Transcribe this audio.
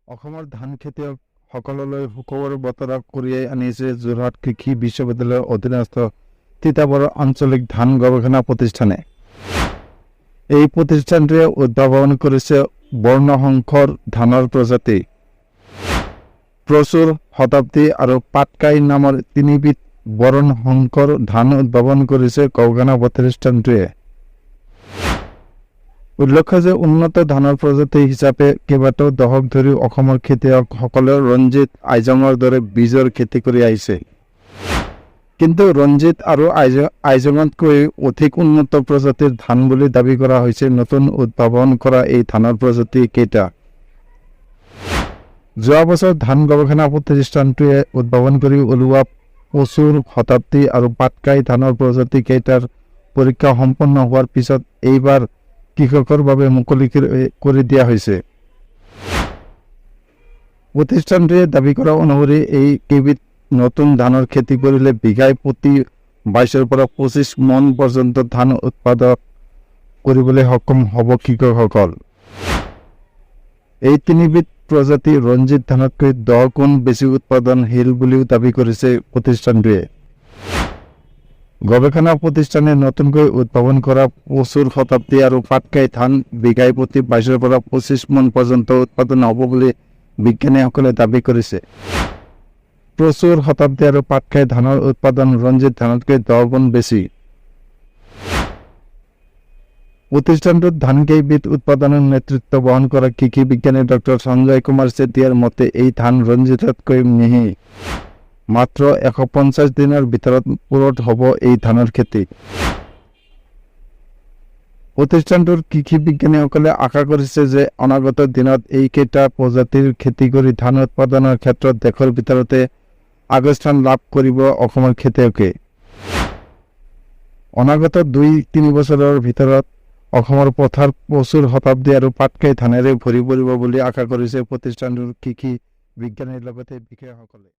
অসমৰ ধান খেতিয়ক সকললৈ সুখবৰ বতৰা কঢ়িয়াই আনিছে যোৰহাট কৃষি বিশ্ববিদ্যালয়ৰ অধীনস্থ তিতাবৰ আঞ্চলিক ধান গৱেষণা প্ৰতিষ্ঠানে। এই প্ৰতিষ্ঠানটোৱে উদ্ভাৱন কৰিছে বৰ্ণসংকৰ ধানৰ প্ৰজাতি প্ৰচুৰ, শতাব্দী আৰু পাটকাই নামৰ তিনিবিধ বৰ্ণসংকৰ ধান উদ্ভাৱন কৰিছে গৱেষণা প্ৰতিষ্ঠানটোৱে। উল্লেখ্য যে উন্নত ধানৰ প্ৰজাতি হিচাপে কেইবাটাও দশক ধৰি অসমৰ খেতিয়কসকলে ৰঞ্জিত, আইজঙৰ দৰে বীজৰ খেতি কৰি আহিছে। কিন্তু ৰঞ্জিত আৰু আইজঙতকৈ অধিক উন্নত প্ৰজাতিৰ ধান বুলি দাবী কৰা হৈছে নতুন উদ্ভাৱন কৰা এই ধানৰ প্ৰজাতি কেইটা। যোৱা বছৰ ধান গৱেষণা প্ৰতিষ্ঠানটোৱে উদ্ভাৱন কৰি উলিওৱা প্ৰচুৰ, শতাব্দী আৰু পাটকাই ধানৰ প্ৰজাতি কেইটাৰ পৰীক্ষা সম্পন্ন হোৱাৰ পিছত এইবাৰ কৃষকৰ বাবে মুকলি কৰি দিয়া হৈছে। প্ৰতিষ্ঠানটোৱে দাবী কৰা অনুসৰি এই কেইবিধ নতুন ধানৰ খেতি কৰিলে বিঘাই প্ৰতি 22 পৰা 25 মন পৰ্যন্ত ধান উৎপাদন কৰিবলৈ সক্ষম হ'ব কৃষকসকল। এই তিনিবিধ প্ৰজাতি ৰঞ্জিত ধানতকৈ 10 গুণ বেছি উৎপাদনশীল বুলিও দাবী কৰিছে প্ৰতিষ্ঠানটোৱে। গৱেষণা প্ৰতিষ্ঠানে নতুনকৈ উদ্ভাৱন কৰা প্ৰচুৰ, শতাব্দী আৰু পাটকাই ধান বিঘাই প্ৰতি 22 পৰা 25 মন পৰ্যন্ত উৎপাদন হ'ব বুলি বিজ্ঞানীসকলে দাবী কৰিছে। প্ৰচুৰ, শতাব্দী আৰু পাটকাই ধানৰ উৎপাদন ৰঞ্জিত ধানতকৈ 10 গুণ বেছি। প্ৰতিষ্ঠানটোত ধান কেইবিধ উৎপাদনৰ নেতৃত্ব বহন কৰা কৃষি বিজ্ঞানী ডক্টৰ সঞ্জয় কুমাৰ চেতিয়াৰ মতে এই ধান ৰঞ্জিততকৈ মিহি। মাত্ৰ 150 দিনৰ ভিতৰত পূৰঠ হ'ব এই ধানৰ খেতি। প্ৰতিষ্ঠানটোৰ কৃষি বিজ্ঞানীসকলে আশা কৰিছে যে অনাগত দিনত এইকেইটা প্ৰজাতিৰ খেতি কৰি ধান উৎপাদনৰ ক্ষেত্ৰত দেশৰ ভিতৰতে আগস্থান লাভ কৰিব অসমৰ খেতিয়কে। অনাগত 2-3 বছৰৰ ভিতৰত অসমৰ পথাৰ প্ৰচুৰ, শতাব্দী আৰু পাটকাই ধানেৰে ভৰি পৰিব বুলি আশা কৰিছে প্ৰতিষ্ঠানটোৰ কৃষি বিজ্ঞানীৰ লগতে বিষয়াসকলে।